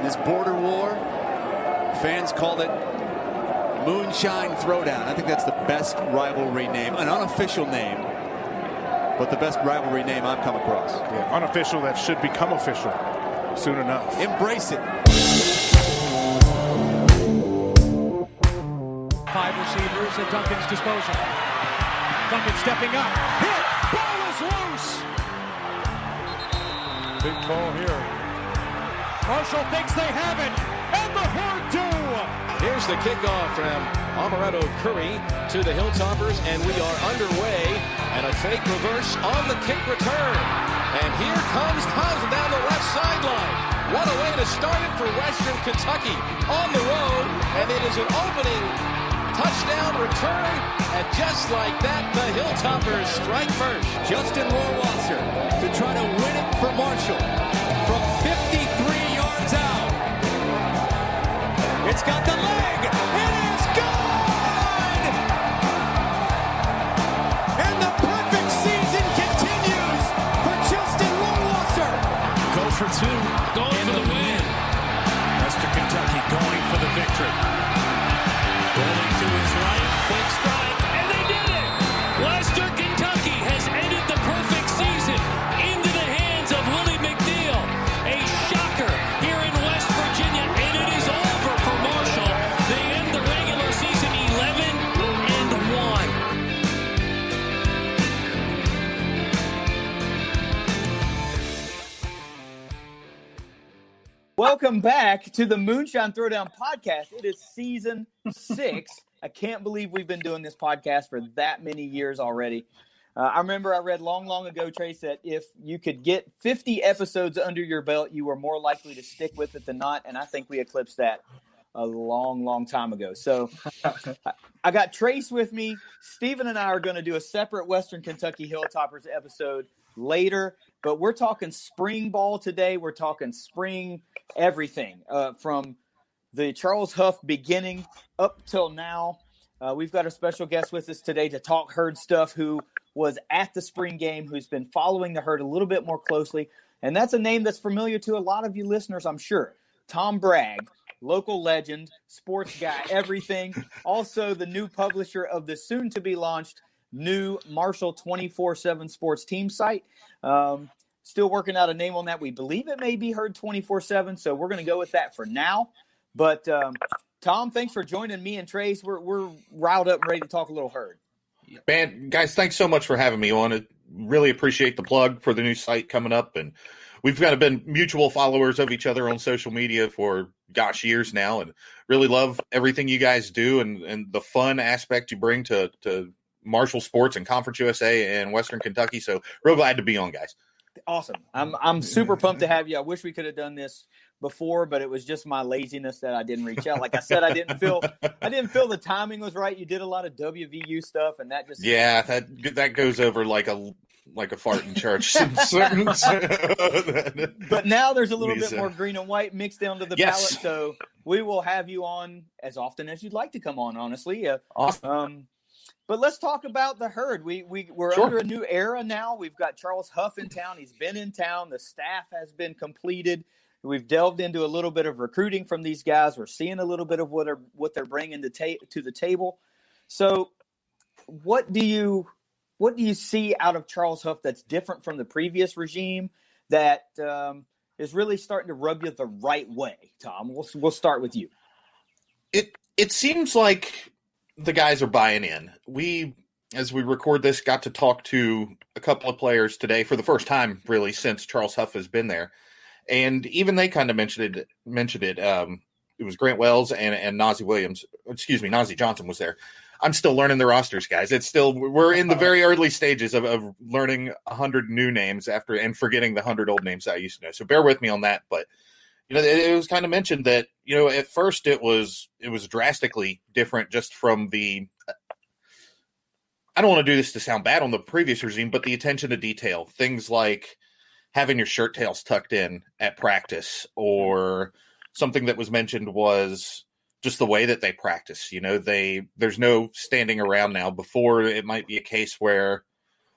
this border war. Fans called it Moonshine Throwdown. I think that's the best rivalry name, an unofficial name, but the best rivalry name I've come across. Yeah, unofficial that should become official soon enough. Embrace it. 5 receivers at Duncan's disposal. Duncan stepping up. Hit! Ball is loose! Big ball here. Marshall thinks they have it, and the Herd do! Here's the kickoff from Amaretto Curry to the Hilltoppers, and we are underway, and a fake reverse on the kick return. And here comes Townsend down the left sideline. What a way to start it for Western Kentucky on the road, and it is an opening touchdown return, and just like that, the Hilltoppers strike first. Justin Rohrwasser to try to win it for Marshall from 53 yards out. It's got the leg. It is good! And the perfect season continues for Justin Rohrwasser. Go for 2. Going for the win. Western Kentucky going for the victory. Rolling to his right, quick strike, and they did it! Western Kentucky has ended the perfect season into the hands of Willie McNeil. A shocker here in West Virginia, and it is over for Marshall. They end the regular season 11-1. Welcome back to the Moonshine Throwdown podcast. It is season 6. I can't believe we've been doing this podcast for that many years already. I remember I read long ago, Trace, that if you could get 50 episodes under your belt, you were more likely to stick with it than not. And I think we eclipsed that a long time ago. So I got Trace with me. Steven and I are going to do a separate Western Kentucky Hilltoppers episode later. But we're talking spring ball today. We're talking spring everything from the Charles Huff beginning up till now. We've got a special guest with us today to talk Herd stuff who was at the spring game, who's been following the Herd a little bit more closely. And that's a name that's familiar to a lot of you listeners, I'm sure. Tom Bragg, local legend, sports guy, everything. Also the new publisher of the soon-to-be-launched new Marshall 24/7 sports team site. Still working out a name on that. We believe it may be Herd 24/7, so we're going to go with that for now. But Tom, thanks for joining me and Trace. We're riled up and ready to talk a little Herd. Man, guys, thanks so much for having me on. I really appreciate the plug for the new site coming up, and we've kind of been mutual followers of each other on social media for years now, and really love everything you guys do and the fun aspect you bring to Marshall sports and Conference USA and Western Kentucky. So real glad to be on, guys. Awesome. I'm super pumped to have you. I wish we could have done this before, but it was just my laziness that I didn't reach out. Like I said, I didn't feel the timing was right. You did a lot of WVU stuff, and that just that goes over like a fart in church. But now there's a little bit more green and white mixed into the palette, so we will have you on as often as you'd like to come on. Honestly, awesome. But let's talk about the Herd. We're under a new era now. We've got Charles Huff in town. He's been in town. The staff has been completed. We've delved into a little bit of recruiting from these guys. We're seeing a little bit of what they're bringing to the table. So, what do you see out of Charles Huff that's different from the previous regime that is really starting to rub you the right way, Tom? We'll start with you. It seems like the guys are buying in. We, as we record this, got to talk to a couple of players today for the first time, really, since Charles Huff has been there. And even they kind of mentioned it. It was Grant Wells and Nazi Johnson was there. I'm still learning the rosters, guys. We're in the very early stages of learning 100 new names and forgetting the 100 old names I used to know. So bear with me on that. But, it was kind of mentioned that, at first it was drastically different just from I don't want to do this to sound bad on the previous regime, but the attention to detail, things like having your shirt tails tucked in at practice, or something that was mentioned was just the way that they practice. There's no standing around now. Before, it might be a case where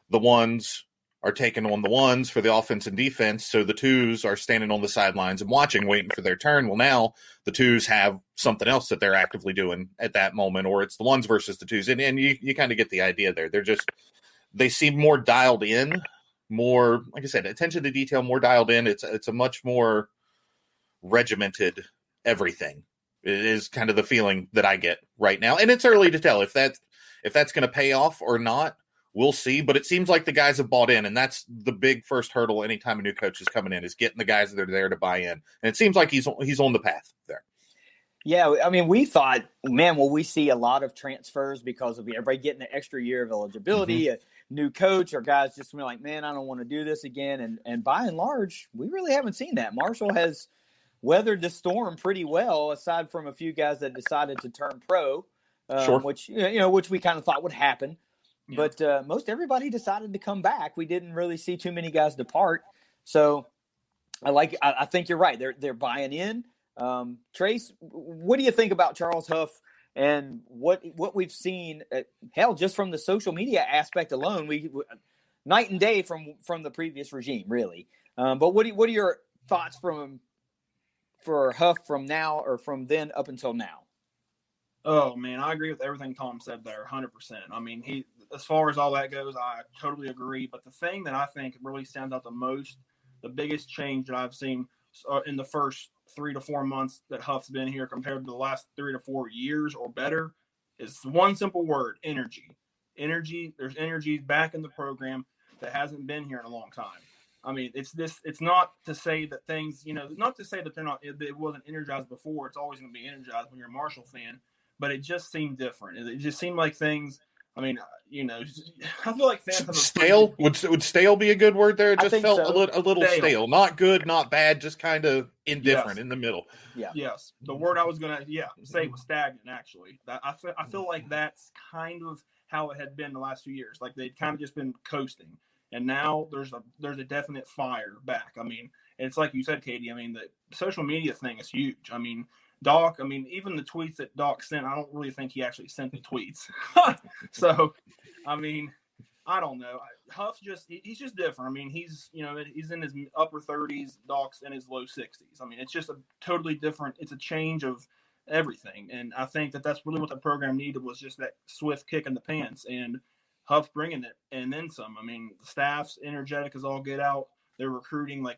the ones are taking on the ones for the offense and defense, so the twos are standing on the sidelines and watching, waiting for their turn. Well, now the twos have something else that they're actively doing at that moment, or it's the ones versus the twos. And you kind of get the idea there. They seem more dialed in, more, like I said, attention to detail, more dialed in. It's a much more regimented everything. It is kind of the feeling that I get right now. And it's early to tell if that's going to pay off or not. We'll see, but it seems like the guys have bought in, and that's the big first hurdle anytime a new coach is coming in, is getting the guys that are there to buy in. And it seems like he's on the path there. Yeah, I mean, we thought, man, will we see a lot of transfers because of everybody getting an extra year of eligibility, a new coach, or guys just like, man, I don't want to do this again. And by and large, we really haven't seen that. Marshall has weathered the storm pretty well, aside from a few guys that decided to turn pro, which we kind of thought would happen. Yeah. But most everybody decided to come back. We didn't really see too many guys depart. So I think you're right. They're buying in. Trace, what do you think about Charles Huff and what we've seen? Just from the social media aspect alone, we night and day from the previous regime, really. But what are your thoughts for Huff from now, or from then up until now? Oh man, I agree with everything Tom said there, 100%. I mean, as far as all that goes, I totally agree. But the thing that I think really stands out the most, the biggest change that I've seen in the first 3 to 4 months that Huff's been here compared to the last 3 to 4 years or better, is one simple word: energy. Energy. There's energy back in the program that hasn't been here in a long time. I mean, it's not to say that things, not to say that it wasn't energized before. It's always going to be energized when you're a Marshall fan, but it just seemed different. It just seemed like things, I mean, I feel like fans have stale. Would stale be a good word there? It just felt so. a little stale. Not good, not bad, just kind of indifferent in the middle. Yeah. Yes. The word I was going to say was stagnant, actually. I feel like that's kind of how it had been the last few years. Like they'd kind of just been coasting. And now there's a definite fire back. I mean, it's like you said, Katie. I mean, the social media thing is huge. I mean, Doc, even the tweets that Doc sent, I don't really think he actually sent the tweets. So, I mean, I don't know. Huff's he's just different. I mean, he's in his upper 30s, Doc's in his low 60s. I mean, it's just a totally different, it's a change of everything. And I think that that's really what the program needed, was just that swift kick in the pants. And Huff's bringing it, and then some. I mean, the staff's energetic as all get out. They're recruiting like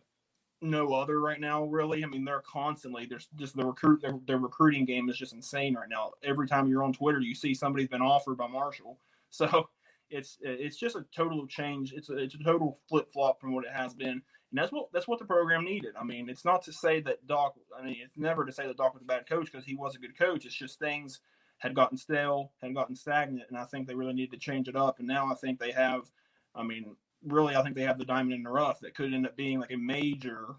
no other right now, really. I mean, they're constantly, there's just their recruiting game is just insane right now. Every time you're on Twitter, you see somebody's been offered by Marshall. So it's just a total change. It's a total flip flop from what it has been, and that's what the program needed. I mean, it's not to say that Doc. I mean, it's never to say that Doc was a bad coach, because he was a good coach. It's just things had gotten stale, had gotten stagnant, and I think they really needed to change it up. And now I think they have. I mean, really, I think they have the diamond in the rough that could end up being like a major,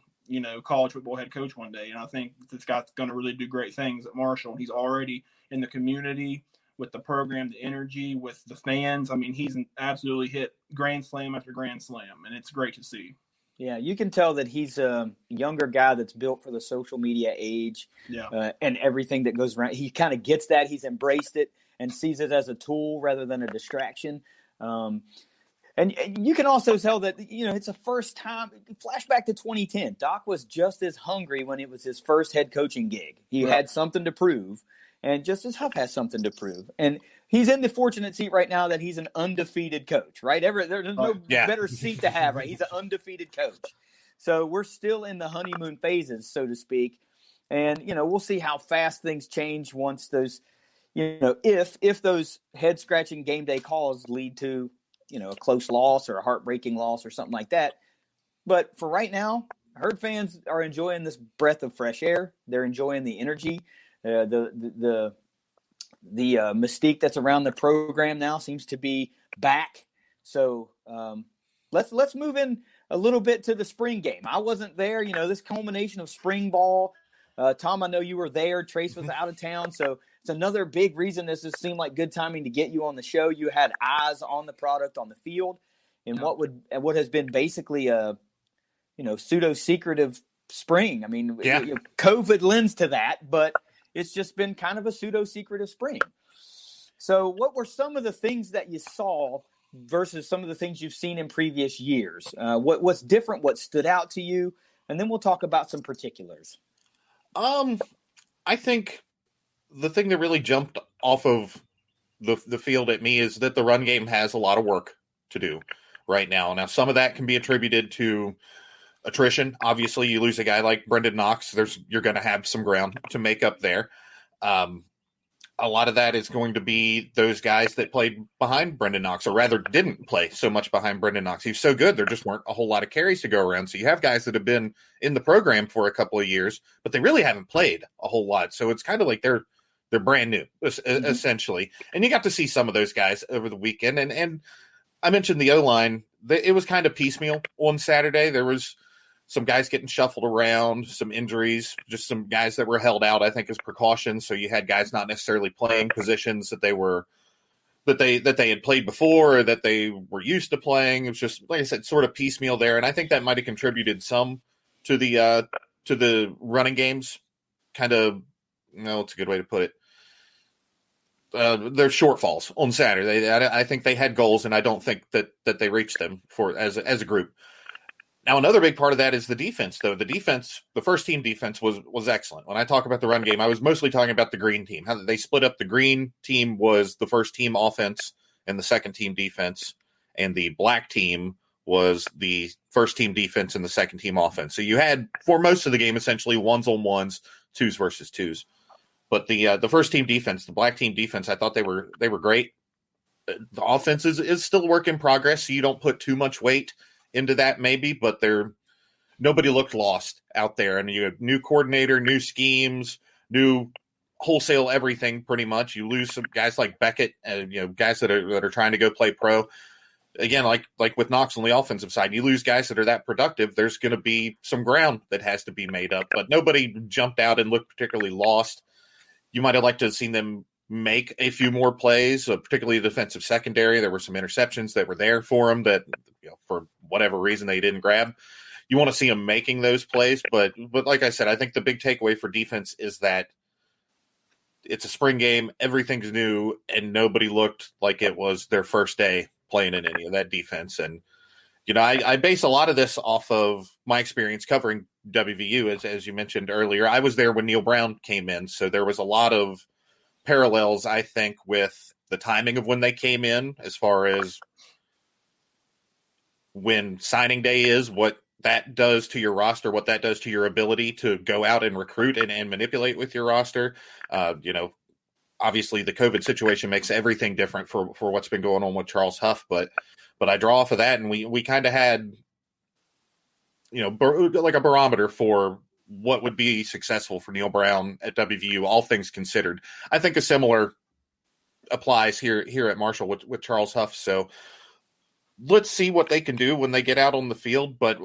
college football head coach one day. And I think this guy's going to really do great things at Marshall. He's already in the community with the program, the energy, with the fans. I mean, he's absolutely hit grand slam after grand slam, and it's great to see. Yeah, you can tell that he's a younger guy that's built for the social media age, and everything that goes around. He kind of gets that. He's embraced it and sees it as a tool rather than a distraction. And you can also tell that, it's a first time. Flashback to 2010. Doc was just as hungry when it was his first head coaching gig. He had something to prove, and just as Huff has something to prove. And he's in the fortunate seat right now that he's an undefeated coach, right? There's no better seat to have, right? He's an undefeated coach. So we're still in the honeymoon phases, so to speak. And, we'll see how fast things change once those, if those head-scratching game day calls lead to, a close loss or a heartbreaking loss or something like that. But for right now, Herd fans are enjoying this breath of fresh air. They're enjoying the energy. The mystique that's around the program now seems to be back. So let's move in a little bit to the spring game. I wasn't there. This culmination of spring ball. Tom, I know you were there. Trace was out of town. So it's another big reason this has seemed like good timing to get you on the show. You had eyes on the product on the field, and what has been basically a pseudo-secretive spring. I mean, COVID lends to that, but it's just been kind of a pseudo-secretive spring. So what were some of the things that you saw versus some of the things you've seen in previous years? What's different? What stood out to you? And then we'll talk about some particulars. I think the thing that really jumped off of the field at me is that the run game has a lot of work to do right now. Now, some of that can be attributed to attrition. Obviously, you lose a guy like Brendan Knox, you're going to have some ground to make up there. A lot of that is going to be those guys that played behind Brendan Knox, or rather didn't play so much behind Brendan Knox. He's so good, there just weren't a whole lot of carries to go around. So you have guys that have been in the program for a couple of years, but they really haven't played a whole lot. So it's kind of like they're brand new, essentially. And you got to see some of those guys over the weekend. And I mentioned the O-line. It was kind of piecemeal on Saturday. There was some guys getting shuffled around, some injuries, just some guys that were held out, I think, as precautions. So you had guys not necessarily playing positions that they had played before, or that they were used to playing. It was just, like I said, sort of piecemeal there. And I think that might have contributed some to the running games. Kind of, it's a good way to put it. Their shortfalls on Saturday. I think they had goals, and I don't think that they reached them as a group. Now, another big part of that is the defense, though. The first team defense was excellent. When I talk about the run game, I was mostly talking about the green team. How they split up. The green team was the first team offense and the second team defense, and the black team was the first team defense and the second team offense. So you had, for most of the game, essentially ones on ones, twos versus twos. But the first team defense, the black team defense, I thought they were great. The offense is still a work in progress, so you don't put too much weight into that maybe, but nobody looked lost out there. And you have new coordinator, new schemes, new wholesale everything pretty much. You lose some guys like Beckett, guys that are trying to go play pro. Again, like with Knox on the offensive side, you lose guys that are that productive, there's going to be some ground that has to be made up. But nobody jumped out and looked particularly lost. You might have liked to have seen them make a few more plays, particularly the defensive secondary. There were some interceptions that were there for them that, for whatever reason, they didn't grab. You want to see them making those plays. But like I said, I think the big takeaway for defense is that it's a spring game. Everything's new, and nobody looked like it was their first day playing in any of that defense. And, I base a lot of this off of my experience covering WVU, as you mentioned earlier. I was there when Neil Brown came in, so there was a lot of parallels, I think, with the timing of when they came in, as far as when signing day is, what that does to your roster, what that does to your ability to go out and recruit and manipulate with your roster. Obviously the COVID situation makes everything different for what's been going on with Charles Huff, but I draw off of that, and we kind of had, like a barometer for what would be successful for Neil Brown at WVU, all things considered. I think a similar applies here at Marshall with Charles Huff. So let's see what they can do when they get out on the field. But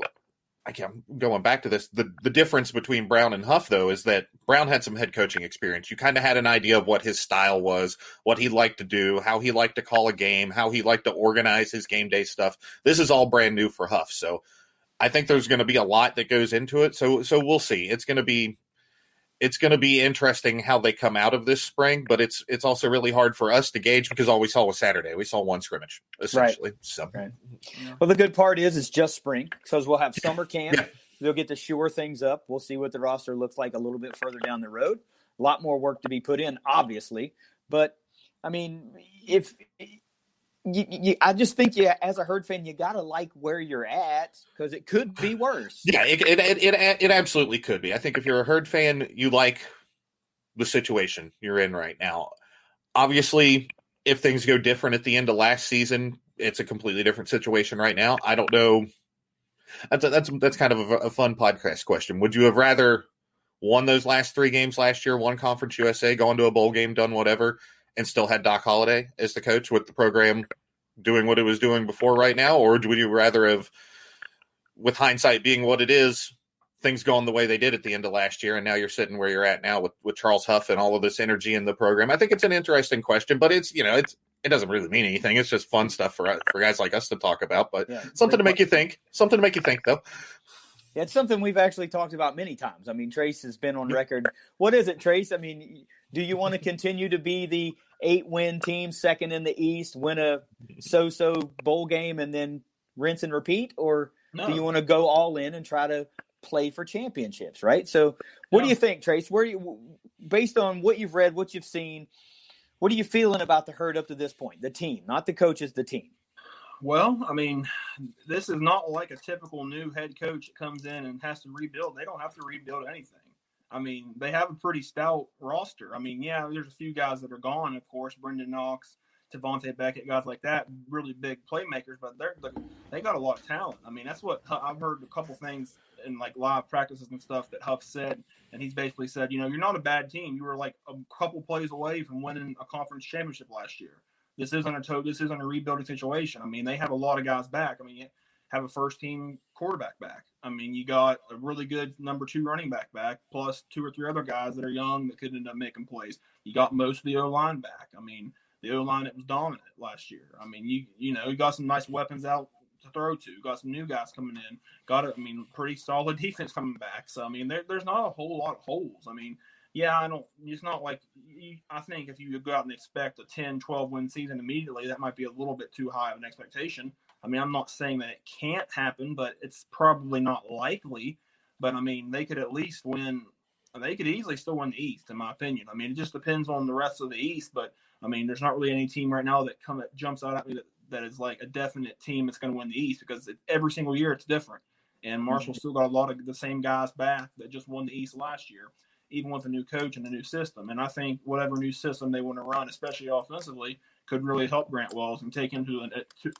I'm going back to this. The difference between Brown and Huff, though, is that Brown had some head coaching experience. You kind of had an idea of what his style was, what he liked to do, how he liked to call a game, how he liked to organize his game day stuff. This is all brand new for Huff. So I think there's going to be a lot that goes into it. So we'll see. It's going to be interesting how they come out of this spring, but it's also really hard for us to gauge because all we saw was Saturday. We saw one scrimmage, essentially. Right. So. Right. Well, the good part is it's just spring, because we'll have summer camp. Yeah. They'll get to shore things up. We'll see what the roster looks like a little bit further down the road. A lot more work to be put in, obviously. But, I mean, if I just think as a Herd fan, you got to like where you're at, because it could be worse. Yeah, it absolutely could be. I think if you're a Herd fan, you like the situation you're in right now. Obviously, if things go different at the end of last season, it's a completely different situation right now. I don't know. That's kind of a fun podcast question. Would you have rather won those last 3 games last year, won Conference USA, gone to a bowl game, done whatever, and still had Doc Holliday as the coach with the program doing what it was doing before right now? Or would you rather have, with hindsight being what it is, things going the way they did at the end of last year, and now you're sitting where you're at now with Charles Huff and all of this energy in the program? I think it's an interesting question, but it doesn't really mean anything. It's just fun stuff for guys like us to talk about, but something to make you think, though. It's something we've actually talked about many times. I mean, Trace has been on record. What is it, Trace? I mean, do you want to continue to be the 8-win team, second in the East, win a so-so bowl game, and then rinse and repeat? Or do you want to go all in and try to play for championships, right? So what do you think, Trace? Based on what you've read, what you've seen, what are you feeling about the Herd up to this point? The team, not the coaches, the team. Well, I mean, this is not like a typical new head coach that comes in and has to rebuild. They don't have to rebuild anything. I mean, they have a pretty stout roster. I mean, yeah, there's a few guys that are gone, of course, Brendan Knox, Devontae Beckett, guys like that, really big playmakers, but they got a lot of talent. I mean, that's what I've heard a couple things in like live practices and stuff that Huff said, and he's basically said, you're not a bad team. You were like a couple plays away from winning a conference championship last year. This isn't a rebuilding situation. I mean, they have a lot of guys back. I mean, you have a first-team quarterback back. I mean, you got a really good number 2 running back, plus 2 or 3 other guys that are young that could end up making plays. You got most of the O-line back. I mean, the O-line that was dominant last year. I mean, you got some nice weapons out to throw to. Got some new guys coming in. Pretty solid defense coming back. So, I mean, there's not a whole lot of holes. I mean, yeah, it's not like I think if you go out and expect a 10, 12-win season immediately, that might be a little bit too high of an expectation. I mean, I'm not saying that it can't happen, but it's probably not likely. But, I mean, they could at least win. They could easily still win the East, in my opinion. I mean, it just depends on the rest of the East. But, I mean, there's not really any team right now that jumps out at me that is like a definite team that's going to win the East, because every single year it's different. And Marshall's still got a lot of the same guys back that just won the East last year, even with a new coach and a new system. And I think whatever new system they want to run, especially offensively, could really help Grant Wells and take him to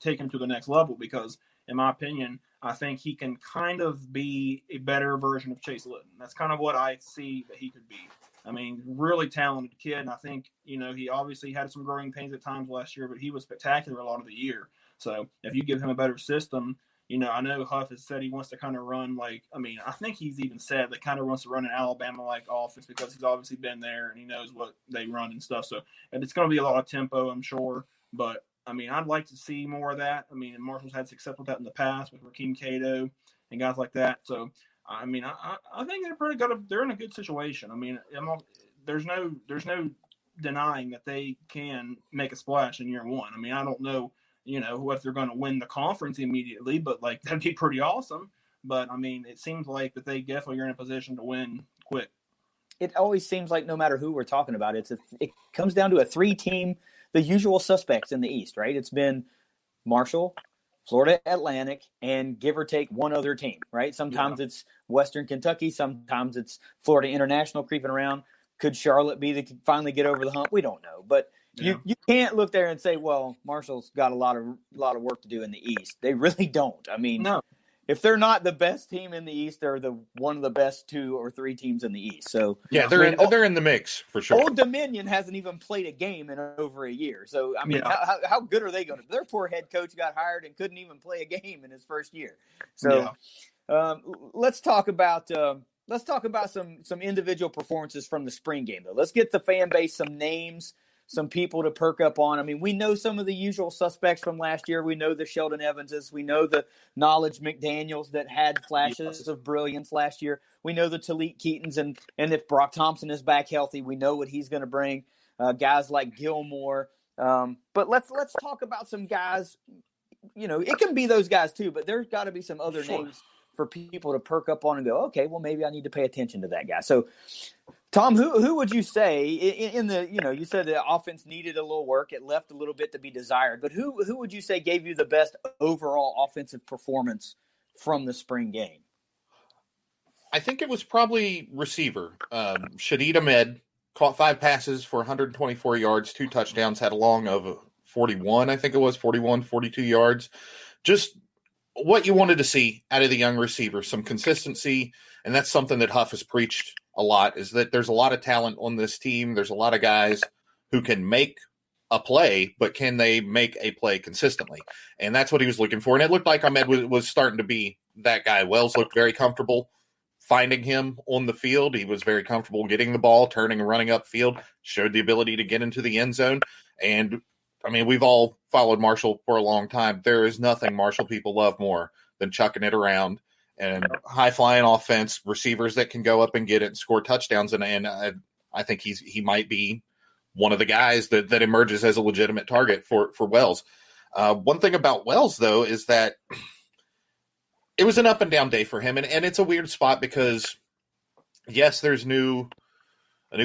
the next level, because, in my opinion, I think he can kind of be a better version of Chase Litton. That's kind of what I see that he could be. I mean, really talented kid, and I think, he obviously had some growing pains at times last year, but he was spectacular a lot of the year. So if you give him a better system, I know Huff has said he wants to kind of run I think he's even said that kind of wants to run an Alabama-like offense, because he's obviously been there and he knows what they run and stuff. So, and it's going to be a lot of tempo, I'm sure. But, I mean, I'd like to see more of that. I mean, and Marshall's had success with that in the past with Rakeem Cato and guys like that. So, I mean, I think they're in a good situation. I mean, there's no denying that they can make a splash in year one. I mean, I don't know, if they're going to win the conference immediately, but that'd be pretty awesome. But I mean, it seems like that they definitely are in a position to win quick. It always seems like no matter who we're talking about, it comes down to a 3-team, the usual suspects in the East, right? It's been Marshall, Florida Atlantic, and give or take one other team, right? Sometimes it's Western Kentucky, sometimes it's Florida International creeping around. Could Charlotte finally get over the hump? We don't know, but you can't look there and say, well, Marshall's got a lot of work to do in the East. They really don't. I mean, no. If they're not the best team in the East, they're one of the best 2 or 3 teams in the East. So yeah, they're in the mix for sure. Old Dominion hasn't even played a game in over a year. So I mean, how good are they going to? Their poor head coach got hired and couldn't even play a game in his first year. So let's talk about some individual performances from the spring game, though. Let's get the fan base some names, some people to perk up on. I mean, we know some of the usual suspects from last year. We know the Sheldon Evanses. We know the Knowledge McDaniels that had flashes of brilliance last year. We know the Talik Keatons, and if Brock Thompson is back healthy, we know what he's going to bring. Guys like Gilmore. But let's talk about some guys. It can be those guys too, but there's got to be some other names for people to perk up on and go, okay, well, maybe I need to pay attention to that guy. So, Tom, who would you say in the, you said the offense needed a little work. It left a little bit to be desired. But who would you say gave you the best overall offensive performance from the spring game? I think it was probably receiver. Shadid Ahmed caught 5 passes for 124 yards, 2 touchdowns, had a long of 41, I think it was, 42 yards. Just what you wanted to see out of the young receiver, some consistency, and that's something that Huff has preached a lot, is that there's a lot of talent on this team. There's a lot of guys who can make a play, but can they make a play consistently? And that's what he was looking for. And it looked like Ahmed was starting to be that guy. Wells looked very comfortable finding him on the field. He was very comfortable getting the ball, turning and running upfield, showed the ability to get into the end zone. And I mean, we've all followed Marshall for a long time. There is nothing Marshall people love more than chucking it around and high flying offense, receivers that can go up and get it and score touchdowns. And I think he might be one of the guys that emerges as a legitimate target for Wells. One thing about Wells, though, is that it was an up and down day for him. And it's a weird spot because, yes, there's a new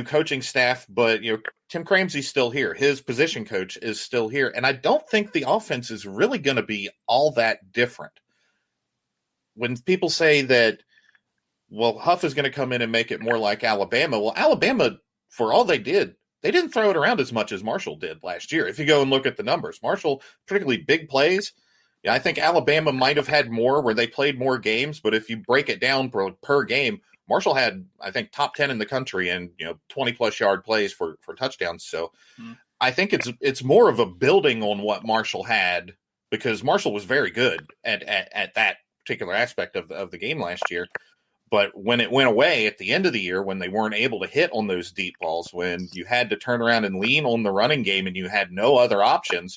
coaching staff, but Tim Cramsey's still here. His position coach is still here. And I don't think the offense is really going to be all that different. When people say that, well, Huff is going to come in and make it more like Alabama. Well, Alabama, for all they didn't throw it around as much as Marshall did last year. If you go and look at the numbers, Marshall, particularly big plays. Yeah, I think Alabama might have had more where they played more games, but if you break it down per game, Marshall had, I think, top 10 in the country and 20-plus yard plays for touchdowns. So I think it's more of a building on what Marshall had, because Marshall was very good at that particular aspect of the game last year. But when it went away at the end of the year, when they weren't able to hit on those deep balls, when you had to turn around and lean on the running game and you had no other options,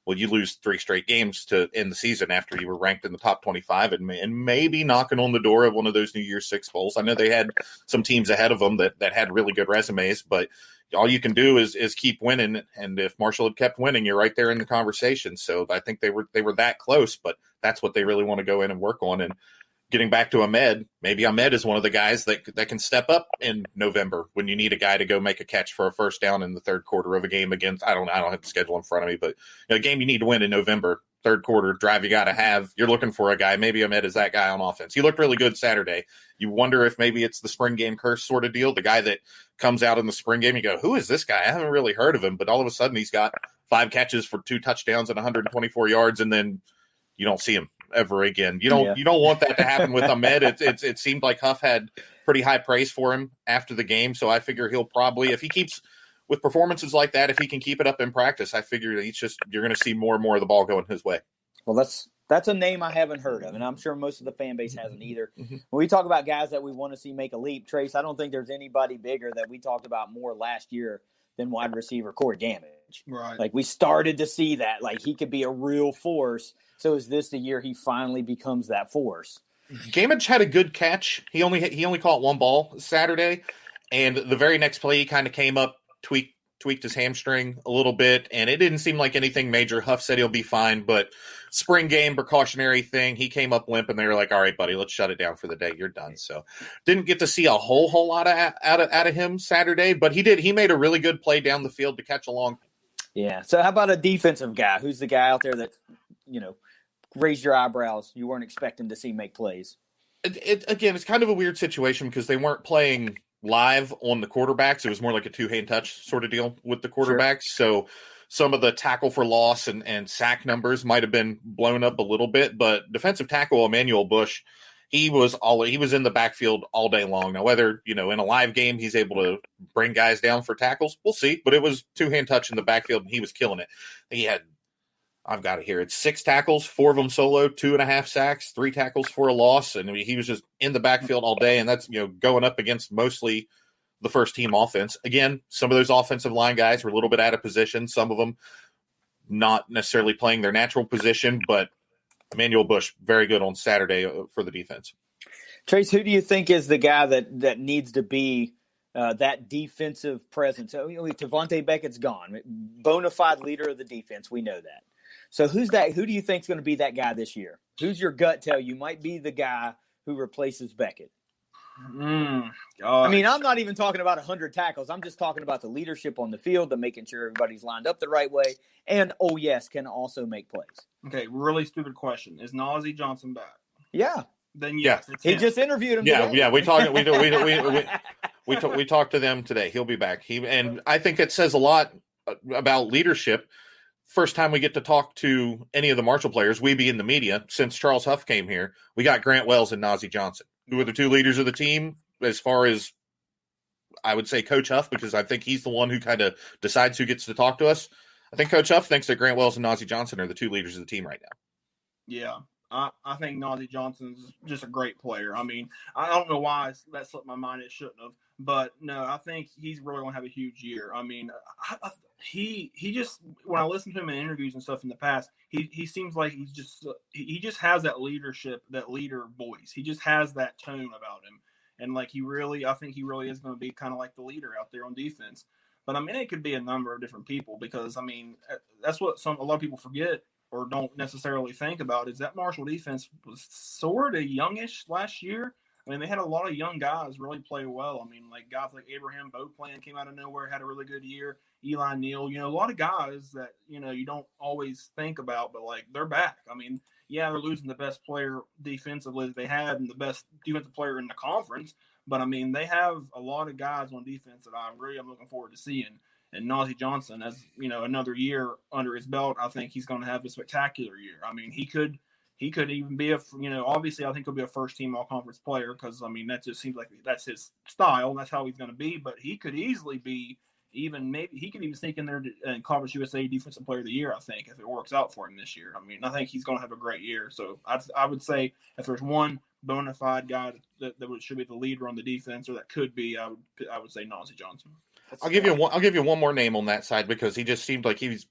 well, you lose 3 straight games to end the season after you were ranked in the top 25 and maybe knocking on the door of one of those New Year's Six bowls. I know they had some teams ahead of them that had really good resumes, but all you can do is keep winning. And if Marshall had kept winning, you're right there in the conversation. So I think they were that close, but that's what they really want to go in and work on. And getting back to Ahmed, maybe Ahmed is one of the guys that can step up in November when you need a guy to go make a catch for a first down in the third quarter of a game against, I don't have the schedule in front of me, but a game you need to win in November, third quarter drive you got to have, you're looking for a guy. Maybe Ahmed is that guy on offense. He looked really good Saturday. You wonder if maybe it's the spring game curse sort of deal, the guy that comes out in the spring game, you go, who is this guy? I haven't really heard of him, but all of a sudden he's got 5 catches for 2 touchdowns and 124 yards, and then you don't see him ever again. You don't want that to happen with Ahmed. It seemed like Huff had pretty high praise for him after the game, so I figure he'll probably, if he keeps with performances like that, if he can keep it up in practice, I figure that you're going to see more and more of the ball going his way. Well, that's a name I haven't heard of, and I'm sure most of the fan base hasn't either. Mm-hmm. When we talk about guys that we want to see make a leap, Trace, I don't think there's anybody bigger that we talked about more last year than wide receiver Corey Gamage. Right. Like, we started to see that. Like, he could be a real force. So is this the year he finally becomes that force? Gamage had a good catch. He only caught 1 ball Saturday, and the very next play he kind of came up, tweaked his hamstring a little bit, and it didn't seem like anything major. Huff said he'll be fine, but spring game precautionary thing, he came up limp, and they were like, all right, buddy, let's shut it down for the day. You're done. So didn't get to see a whole lot out of him Saturday, but he made a really good play down the field to catch along. Yeah. So how about a defensive guy? Who's the guy out there that, raised your eyebrows, you weren't expecting to see make plays? Again, it's kind of a weird situation because they weren't playing live on the quarterbacks. It was more like a 2-hand touch sort of deal with the quarterbacks. Sure. So some of the tackle for loss and sack numbers might have been blown up a little bit, but defensive tackle Emmanuel Bush, he was in the backfield all day long. Now, whether, in a live game he's able to bring guys down for tackles, we'll see, but it was 2-hand touch in the backfield and he was killing it. He had, I've got it here, it's 6 tackles, 4 of them solo, 2.5 sacks, 3 tackles for a loss, and he was just in the backfield all day, and that's going up against mostly the first team offense. Again, some of those offensive line guys were a little bit out of position, some of them not necessarily playing their natural position, but Emmanuel Bush, very good on Saturday for the defense. Trace, who do you think is the guy that needs to be that defensive presence? Tavante Beckett's gone, bona fide leader of the defense. We know that. So who's that? Who do you think is going to be that guy this year? Who's your gut tell you might be the guy who replaces Beckett? I mean, I'm not even talking about 100 tackles. I'm just talking about the leadership on the field, the making sure everybody's lined up the right way, and, can also make plays. Okay, really stupid question. Is Nazeeh Johnson back? Yeah. Then yes. Yeah. He just interviewed him today. Yeah, we talked to them today. He'll be back. And I think it says a lot about leadership. First time we get to talk to any of the Marshall players, we be in the media, since Charles Huff came here, we got Grant Wells and Nazeeh Johnson, who are the 2 leaders of the team as far as, I would say, Coach Huff, because I think he's the one who kind of decides who gets to talk to us. I think Coach Huff thinks that Grant Wells and Nazeeh Johnson are the 2 leaders of the team right now. Yeah, I think Nazeeh Johnson's just a great player. I mean, I don't know why that slipped my mind. It shouldn't have. But no, I think he's really going to have a huge year. I mean, he just, when I listen to him in interviews and stuff in the past, he seems like he just has that leadership, that leader voice. He just has that tone about him. And like I think he really is going to be kind of like the leader out there on defense. But I mean, it could be a number of different people, because I mean, that's what a lot of people forget or don't necessarily think about, is that Marshall defense was sort of youngish last year. I mean, they had a lot of young guys really play well. I mean, like guys like Abraham Beauplan came out of nowhere, had a really good year. Eli Neal, a lot of guys that, you don't always think about, but like they're back. I mean, yeah, they're losing the best player defensively that they had and the best defensive player in the conference. But I mean, they have a lot of guys on defense that I really am looking forward to seeing. And Nazeeh Johnson, as another year under his belt, I think he's going to have a spectacular year. I mean, he could even be obviously I think he'll be a first team all conference player, because I mean, that just seems like that's his style and that's how he's going to be. But he could easily be maybe he could even sneak in there in Conference USA Defensive Player of the Year, I think, if it works out for him this year. I mean, I think he's going to have a great year. So I would say if there's one bona fide guy that should be the leader on the defense, or that could be, I would say Nazeeh Johnson. I'll give you one more name on that side, because he just seemed like he's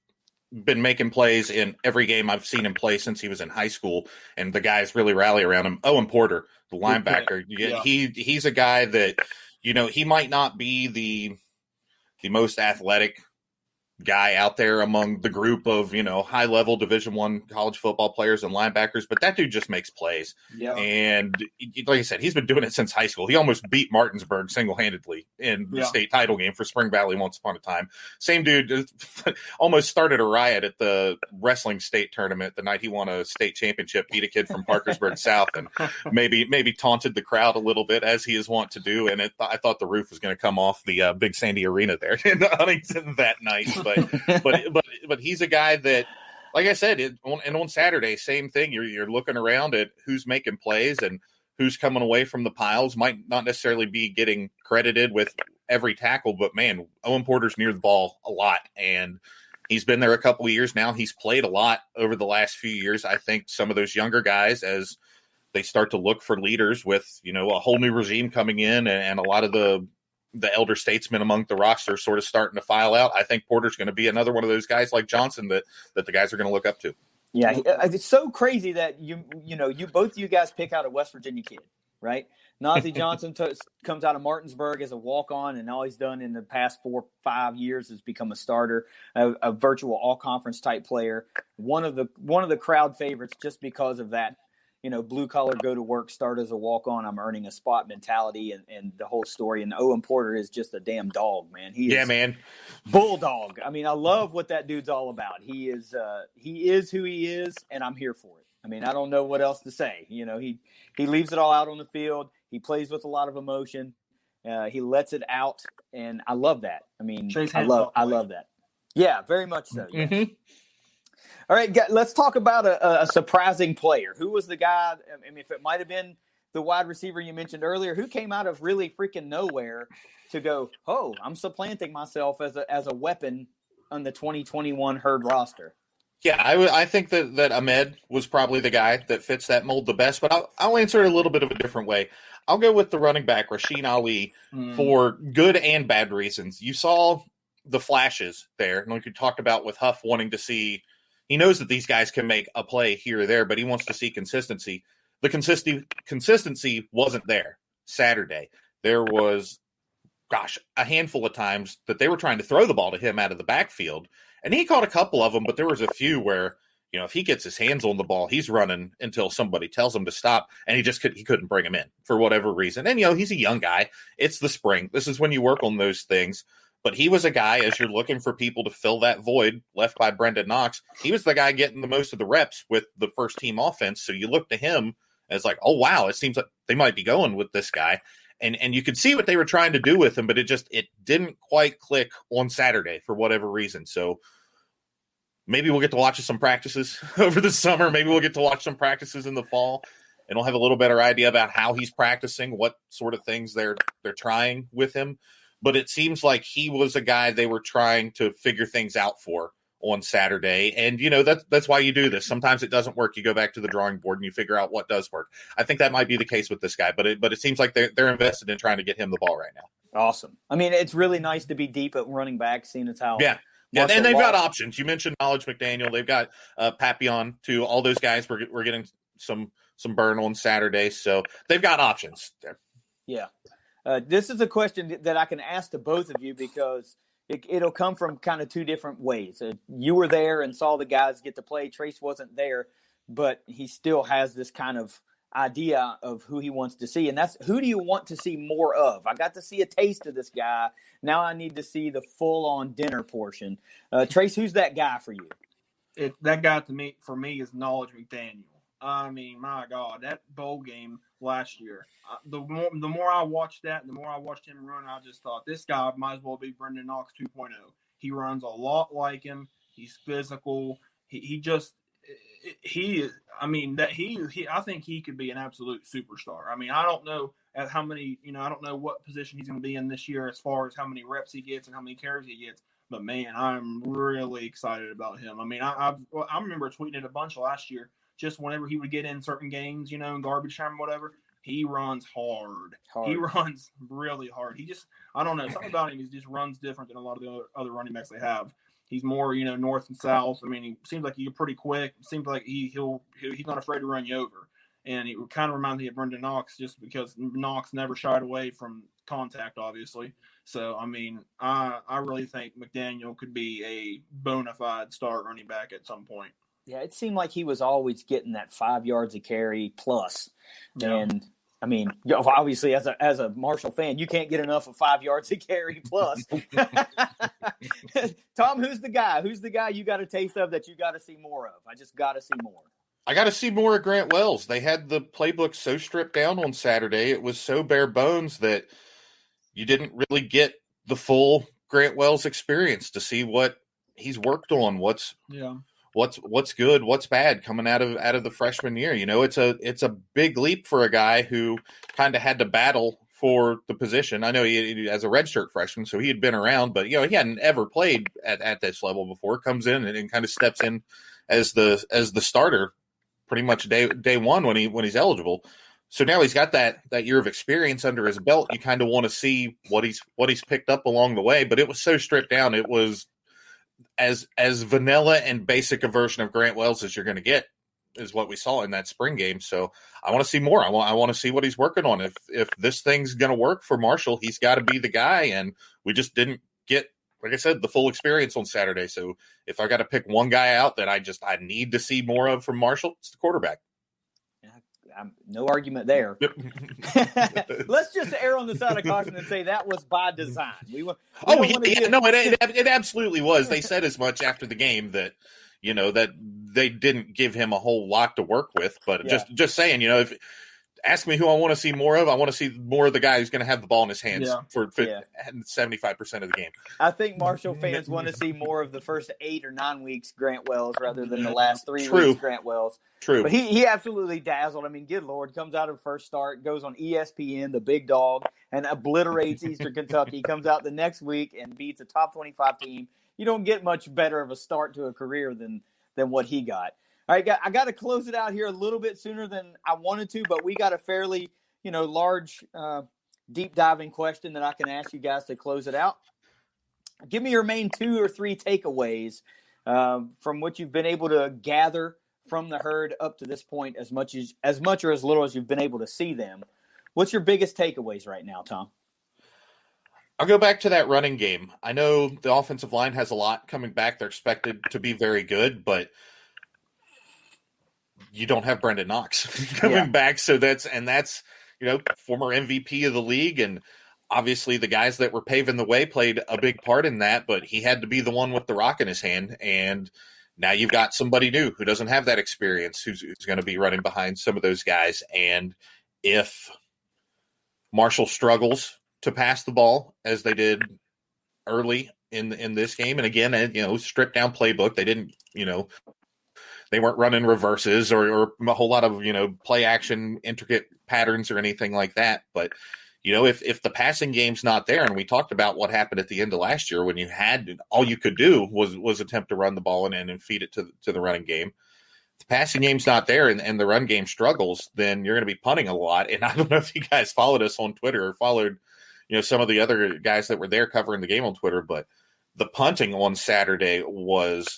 been making plays in every game I've seen him play since he was in high school, and the guys really rally around him. Owen Porter, the linebacker, he's a guy that, he might not be the most athletic guy out there among the group of, high-level Division I college football players and linebackers, but that dude just makes plays. Yeah. And like I said, he's been doing it since high school. He almost beat Martinsburg single-handedly in the state title game for Spring Valley once upon a time. Same dude almost started a riot at the wrestling state tournament the night he won a state championship, beat a kid from Parkersburg South, and maybe taunted the crowd a little bit, as he is wont to do. And I thought the roof was going to come off the Big Sandy Arena there in Huntington that night. But he's a guy that, like I said, on Saturday, same thing. You're looking around at who's making plays and who's coming away from the piles. Might not necessarily be getting credited with every tackle, but man, Owen Porter's near the ball a lot, and he's been there a couple of years now. He's played a lot over the last few years. I think some of those younger guys, as they start to look for leaders with, a whole new regime coming in, and a lot of the elder statesmen among the roster sort of starting to file out, I think Porter's going to be another one of those guys like Johnson that the guys are going to look up to. Yeah, it's so crazy that you both of you guys pick out a West Virginia kid, right? Nazeeh Johnson comes out of Martinsburg as a walk-on, and all he's done in the past 4-5 years is become a starter, a virtual all-conference type player, one of the crowd favorites just because of that. Blue collar, go to work, start as a walk-on, I'm earning a spot mentality, and the whole story. And Owen Porter is just a damn dog, man. He is bulldog. I mean, I love what that dude's all about. He is who he is, and I'm here for it. I mean, I don't know what else to say. He leaves it all out on the field. He plays with a lot of emotion. He lets it out, and I love that. I mean, I love that. Yeah, very much so. Yes. Mm-hmm. All right, let's talk about a surprising player. Who was the guy? I mean, if it might have been the wide receiver you mentioned earlier, who came out of really freaking nowhere to go, oh, I'm supplanting myself as a weapon on the 2021 Herd roster. Yeah, I think that Ahmed was probably the guy that fits that mold the best, but I'll answer it a little bit of a different way. I'll go with the running back, Rasheen Ali, for good and bad reasons. You saw the flashes there, and like you talked about with Huff wanting to see. He knows that these guys can make a play here or there, but he wants to see consistency. The consistency wasn't there Saturday. There was, a handful of times that they were trying to throw the ball to him out of the backfield, and he caught a couple of them, but there was a few where, if he gets his hands on the ball, he's running until somebody tells him to stop, and he couldn't bring him in for whatever reason. And, he's a young guy. It's the spring. This is when you work on those things. But he was a guy, as you're looking for people to fill that void left by Brendan Knox, he was the guy getting the most of the reps with the first team offense. So you look to him as like, oh, wow, it seems like they might be going with this guy. And you could see what they were trying to do with him, but it didn't quite click on Saturday for whatever reason. So maybe we'll get to watch some practices over the summer. Maybe we'll get to watch some practices in the fall, and we'll have a little better idea about how he's practicing, what sort of things they're trying with him. But it seems like he was a guy they were trying to figure things out for on Saturday. And, that's why you do this. Sometimes it doesn't work. You go back to the drawing board and you figure out what does work. I think that might be the case with this guy, but it seems like they're invested in trying to get him the ball right now. Awesome. I mean, it's really nice to be deep at running back, seeing as how. Yeah, and they've got options. You mentioned Knowledge McDaniel. They've got Papillon, too. All those guys we're getting some burn on Saturday, so they've got options there. Yeah. This is a question that I can ask to both of you because it'll come from kind of two different ways. You were there and saw the guys get to play. Trace wasn't there, but he still has this kind of idea of who he wants to see, and that's who do you want to see more of? I got to see a taste of this guy. Now I need to see the full-on dinner portion. Trace, who's that guy for you? That guy for me is Knowledge McDaniel. I mean, my God, that bowl game last year. The more I watched that, the more I watched him run, I just thought this guy might as well be Brendan Knox 2.0. He runs a lot like him. He's physical. I think he could be an absolute superstar. I mean, I don't know at how many, I don't know what position he's going to be in this year as far as how many reps he gets and how many carries he gets. But man, I'm really excited about him. I mean, I remember tweeting it a bunch last year. Just whenever he would get in certain games, in garbage time or whatever, he runs hard. He runs really hard. I don't know, something about him. He just runs different than a lot of the other running backs they have. He's more, north and south. I mean, he seems like he's pretty quick. It seems like he's not afraid to run you over. And it kind of reminds me of Brendan Knox just because Knox never shied away from contact, obviously. So, I mean, I really think McDaniel could be a bona fide start running back at some point. Yeah, it seemed like he was always getting that 5 yards a carry plus. Yeah. And, I mean, obviously, as a Marshall fan, you can't get enough of 5 yards a carry plus. Tom, who's the guy? Who's the guy you got a taste of that you got to see more of? I just got to see more. I got to see more of Grant Wells. They had the playbook so stripped down on Saturday. It was so bare bones that you didn't really get the full Grant Wells experience to see what he's worked on, what's good, what's bad coming out of the freshman year. It's a big leap for a guy who kind of had to battle for the position. I know he as a redshirt freshman, so he had been around, but he hadn't ever played at this level before. Comes in and kind of steps in as the starter pretty much day one when he's eligible. So now he's got that year of experience under his belt. You kind of want to see what he's picked up along the way, but it was so stripped down. It was as vanilla and basic a version of Grant Wells as you're going to get is what we saw in that spring game. So I want to see more. I want to see what he's working on. If this thing's going to work for Marshall, he's got to be the guy. And we just didn't get, like I said, the full experience on Saturday. So if I got to pick one guy out that I need to see more of from Marshall, it's the quarterback. No argument there. Let's just err on the side of caution and say that was by design. It absolutely was. They said as much after the game that that they didn't give him a whole lot to work with. But just saying, if ask me who I want to see more of, I want to see more of the guy who's going to have the ball in his hands for 75% of the game. I think Marshall fans want to see more of the first 8 or 9 weeks Grant Wells rather than the last 3 weeks Grant Wells. True. But he absolutely dazzled. I mean, good Lord, comes out of first start, goes on ESPN, the big dog, and obliterates Eastern Kentucky, comes out the next week and beats a top 25 team. You don't get much better of a start to a career than what he got. All right, I got to close it out here a little bit sooner than I wanted to, but we got a fairly, large, deep diving question that I can ask you guys to close it out. Give me your main 2 or 3 takeaways from what you've been able to gather from the herd up to this point, as much or as little as you've been able to see them. What's your biggest takeaways right now, Tom? I'll go back to that running game. I know the offensive line has a lot coming back. They're expected to be very good, but you don't have Brendan Knox coming back. So that's former MVP of the league. And obviously the guys that were paving the way played a big part in that, but he had to be the one with the rock in his hand. And now you've got somebody new who doesn't have that experience, who's going to be running behind some of those guys. And if Marshall struggles to pass the ball as they did early in this game, and again, stripped down playbook, they didn't, they weren't running reverses or a whole lot of, play action, intricate patterns or anything like that. But if the passing game's not there, and we talked about what happened at the end of last year when you had all you could do was attempt to run the ball and feed it to the running game. If the passing game's not there and the run game struggles, then you're going to be punting a lot. And I don't know if you guys followed us on Twitter or followed, some of the other guys that were there covering the game on Twitter, but the punting on Saturday was,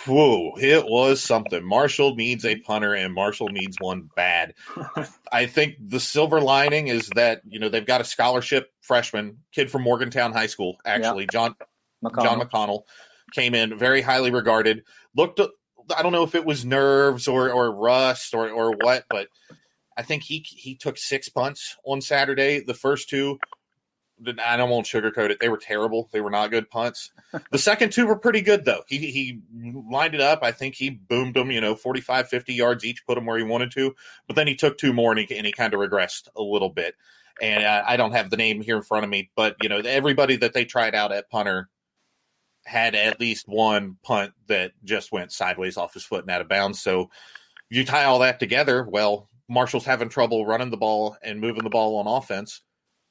it was something. Marshall needs a punter, and Marshall needs one bad. I think the silver lining is that, they've got a scholarship freshman, kid from Morgantown High School, actually, John McConnell, came in very highly regarded. I don't know if it was nerves or rust or what, but I think he took 6 punts on Saturday. The first two, I don't want to sugarcoat it, they were terrible. They were not good punts. The second two were pretty good, though. He lined it up. I think he boomed them, 45, 50 yards each, put them where he wanted to. But then he took two more, and he kind of regressed a little bit. And I don't have the name here in front of me, but, everybody that they tried out at punter had at least one punt that just went sideways off his foot and out of bounds. So you tie all that together, well, Marshall's having trouble running the ball and moving the ball on offense.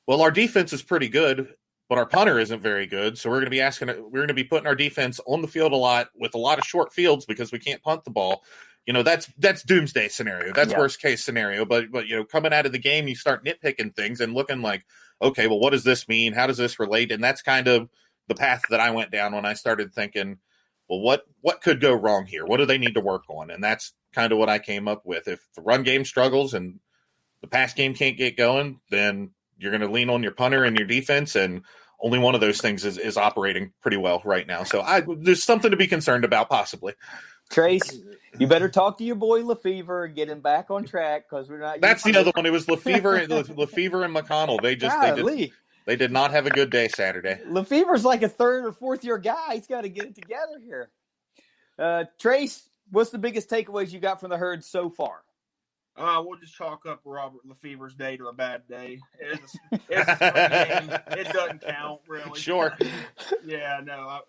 Well, our defense is pretty good, but our punter isn't very good. So we're going to be putting our defense on the field a lot with a lot of short fields because we can't punt the ball. That's doomsday scenario. That's worst case scenario. But coming out of the game, you start nitpicking things and looking like, okay, well, what does this mean? How does this relate? And that's kind of the path that I went down when I started thinking, well, what could go wrong here? What do they need to work on? And that's kind of what I came up with. If the run game struggles and the pass game can't get going, then you're going to lean on your punter and your defense, and only one of those things is operating pretty well right now. So there's something to be concerned about, possibly. Trace, you better talk to your boy Lefevre and get him back on track because we're not. That's the other one. It was Lefevre and McConnell. They did not have a good day Saturday. Lefevre's like a third or fourth year guy. He's got to get it together here. Trace, what's the biggest takeaways you got from the herd so far? We'll just chalk up Robert Lefevre's day to a bad day. It's a game. It doesn't count, really. Sure. Yeah, no.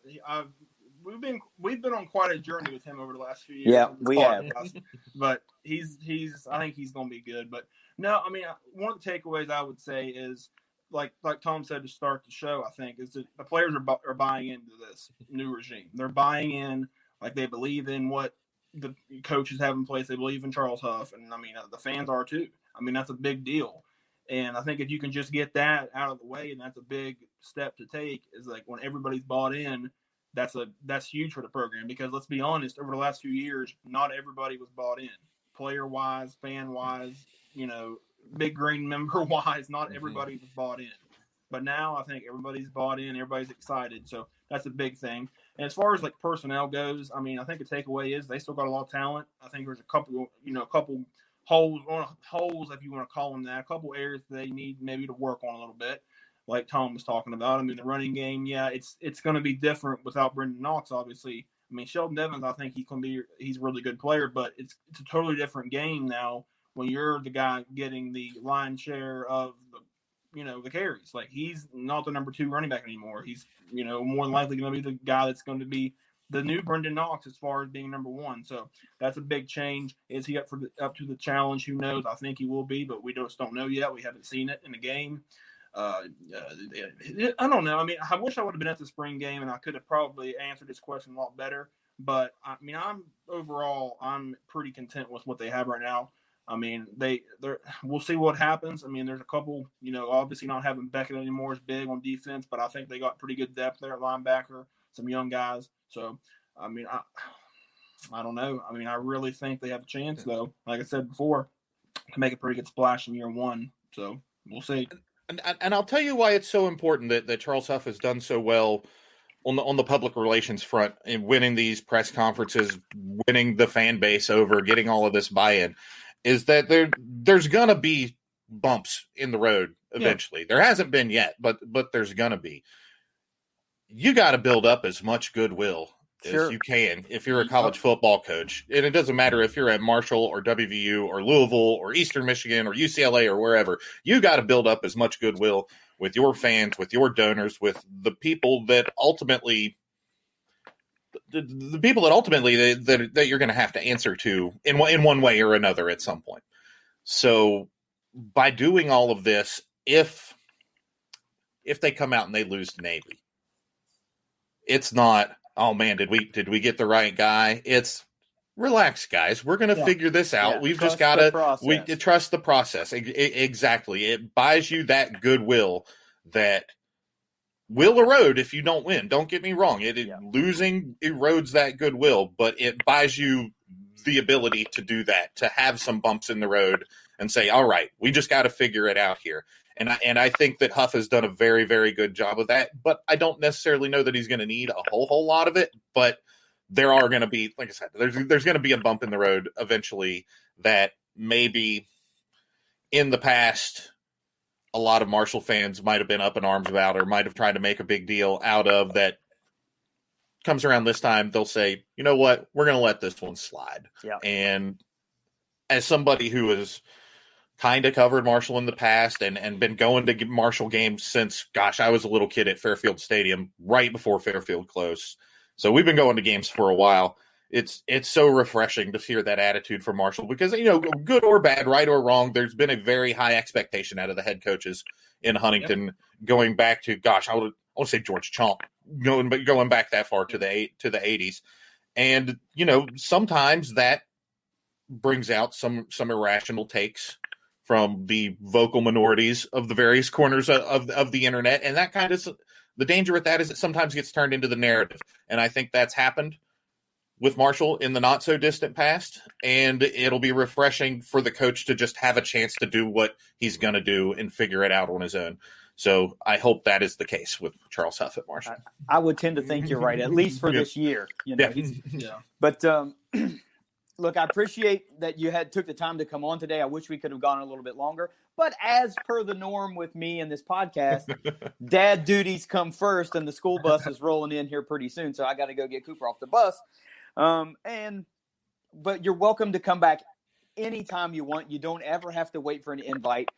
We've been on quite a journey with him over the last few years. Yeah, we have. But I think he's going to be good. But no, I mean, one of the takeaways I would say is like Tom said to start the show. I think is that the players are buying into this new regime. They're buying in, like they believe in what the coaches have in place. They believe in Charles Huff, and I mean the fans are too. I mean that's a big deal, and I think if you can just get that out of the way, and that's a big step to take. Is like when everybody's bought in, that's huge for the program because let's be honest, over the last few years, not everybody was bought in, player wise, fan wise, Big Green member wise, not everybody was bought in. But now I think everybody's bought in, everybody's excited, so that's a big thing. And as far as like personnel goes, I mean, I think the takeaway is they still got a lot of talent. I think there's a couple holes, if you want to call them that, a couple areas they need maybe to work on a little bit, like Tom was talking about. I mean, the running game, it's going to be different without Brendan Knox, obviously. I mean, Sheldon Evans, I think he's a really good player, but it's a totally different game now when you're the guy getting the line share of the carries. Like he's not the number 2 running back anymore. He's, more than likely going to be the guy that's going to be the new Brendan Knox as far as being number 1. So that's a big change. Is he up to the challenge? Who knows? I think he will be, but we just don't know yet. We haven't seen it in the game. I don't know. I mean, I wish I would have been at the spring game and I could have probably answered this question a lot better. But I mean, I'm pretty content with what they have right now. I mean, we'll see what happens. I mean, there's a couple, obviously not having Beckett anymore is big on defense, but I think they got pretty good depth there at linebacker, some young guys. So, I mean, I don't know. I mean, I really think they have a chance, though, like I said before, to make a pretty good splash in year 1. So, we'll see. And I'll tell you why it's so important that Charles Huff has done so well on the public relations front in winning these press conferences, winning the fan base over, getting all of this buy-in. Is that there's going to be bumps in the road eventually. Yeah. There hasn't been yet, but there's going to be. You got to build up as much goodwill as you can if you're a college football coach. And it doesn't matter if you're at Marshall or WVU or Louisville or Eastern Michigan or UCLA or wherever. You got to build up as much goodwill with your fans, with your donors, with the people that ultimately – the people that ultimately that you're going to have to answer to in one way or another at some point. So by doing all of this if they come out and they lose to Navy, it's not, oh man, did we get the right guy? It's, relax, guys. We're going to figure this out. Yeah, We've just got to trust the process. Exactly. It buys you that goodwill that will erode if you don't win. Don't get me wrong. Losing erodes that goodwill, but it buys you the ability to do that, to have some bumps in the road and say, all right, we just got to figure it out here. And I think that Huff has done a very, very good job of that, but I don't necessarily know that he's going to need a whole lot of it, but there are going to be, like I said, there's going to be a bump in the road eventually that maybe in the past a lot of Marshall fans might have been up in arms about or might have tried to make a big deal out of. That comes around this time, they'll say, you know what, we're going to let this one slide. Yeah. And as somebody who has kind of covered Marshall in the past and been going to Marshall games since, gosh, I was a little kid at Fairfield Stadium right before Fairfield closed. So we've been going to games for a while. It's so refreshing to hear that attitude from Marshall because, good or bad, right or wrong, there's been a very high expectation out of the head coaches in Huntington going back to, gosh, I want to say George Chomp, going back that far to the 80s. And, sometimes that brings out some irrational takes from the vocal minorities of the various corners of the internet. And that kind of, the danger with that is it sometimes gets turned into the narrative. And I think that's happened with Marshall in the not so distant past. And it'll be refreshing for the coach to just have a chance to do what he's going to do and figure it out on his own. So I hope that is the case with Charles Huff at Marshall. I would tend to think you're right, at least for this year. But look, I appreciate that you took the time to come on today. I wish we could have gone a little bit longer. But as per the norm with me and this podcast, dad duties come first, and the school bus is rolling in here pretty soon. So I got to go get Cooper off the bus. But you're welcome to come back anytime you want. You don't ever have to wait for an invite.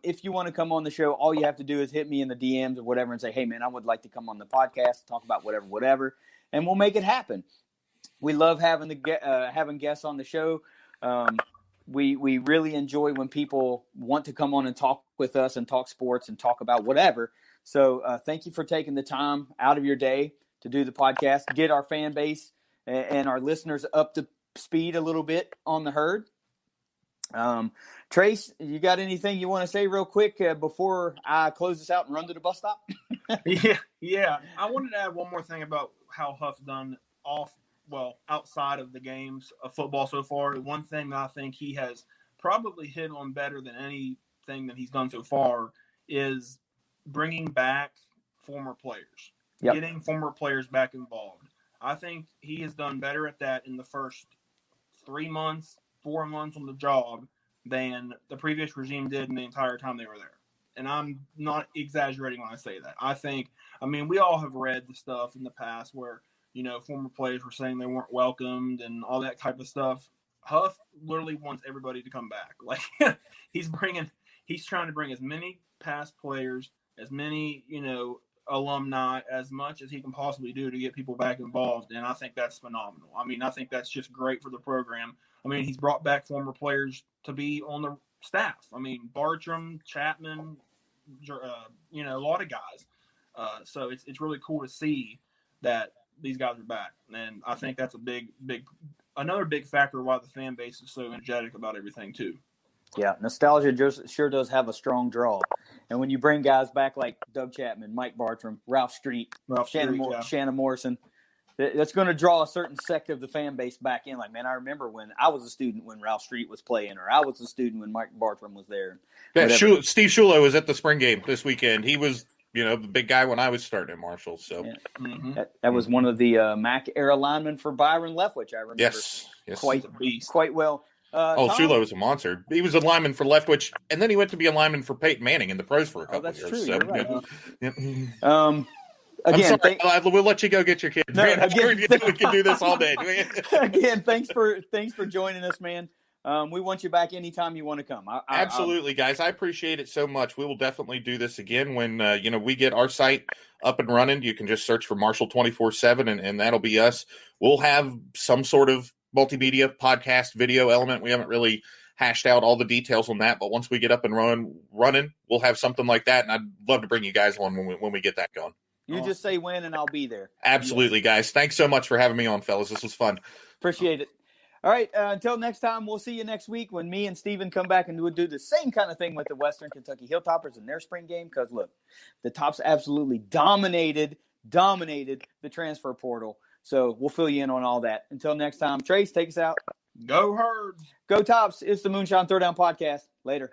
If you want to come on the show, all you have to do is hit me in the DMs or whatever and say, hey, man, I would like to come on the podcast, talk about whatever, and we'll make it happen. We love having guests on the show. We really enjoy when people want to come on and talk with us and talk sports and talk about whatever. So thank you for taking the time out of your day to do the podcast, get our fan base and our listeners up to speed a little bit on the herd. Trace, you got anything you want to say real quick before I close this out and run to the bus stop? Yeah. I wanted to add one more thing about how Huff's done outside of the games of football so far. One thing that I think he has probably hit on better than anything that he's done so far is bringing back former players, getting former players back involved. I think he has done better at that in the first 3 months, 4 months on the job than the previous regime did in the entire time they were there. And I'm not exaggerating when I say that. We all have read the stuff in the past where, former players were saying they weren't welcomed and all that type of stuff. Huff literally wants everybody to come back. Like he's trying to bring as many past players, as many, alumni, as much as he can possibly do to get people back involved. And I think that's phenomenal. I think that's just great for the program. He's brought back former players to be on the staff. Bartram, Chapman, a lot of guys. So it's really cool to see that these guys are back. And I think that's another big factor why the fan base is so energetic about everything too. Yeah, nostalgia just sure does have a strong draw. And when you bring guys back like Doug Chapman, Mike Bartram, Ralph Street, Shannon Morrison, that's going to draw a certain sect of the fan base back in. Like, man, I remember when I was a student when Ralph Street was playing, or I was a student when Mike Bartram was there. Yeah, Steve Shulo was at the spring game this weekend. He was, the big guy when I was starting at Marshall. So that was one of the Mac era linemen for Byron Leftwich. I remember yes. quite well. Shulo was a monster. He was a lineman for Leftwich, and then he went to be a lineman for Peyton Manning in the pros for a couple of years. True. So, right. Again, I'm sorry, we'll let you go get your kids. We can do this all day. Again, thanks for joining us, man. We want you back anytime you want to come. Absolutely, guys. I appreciate it so much. We will definitely do this again when we get our site up and running. You can just search for Marshall 24/7, and that'll be us. We'll have some sort of multimedia podcast video element. We haven't really hashed out all the details on that. But once we get up and running, we'll have something like that. And I'd love to bring you guys on when we get that going. You just say when, and I'll be there. Absolutely, guys. Thanks so much for having me on, fellas. This was fun. Appreciate it. All right, until next time, we'll see you next week when me and Steven come back and we'll do the same kind of thing with the Western Kentucky Hilltoppers in their spring game. Because, look, the Tops absolutely dominated the transfer portal. So we'll fill you in on all that. Until next time, Trace, take us out. Go Herds. Go Tops. It's the Moonshine Throwdown Podcast. Later.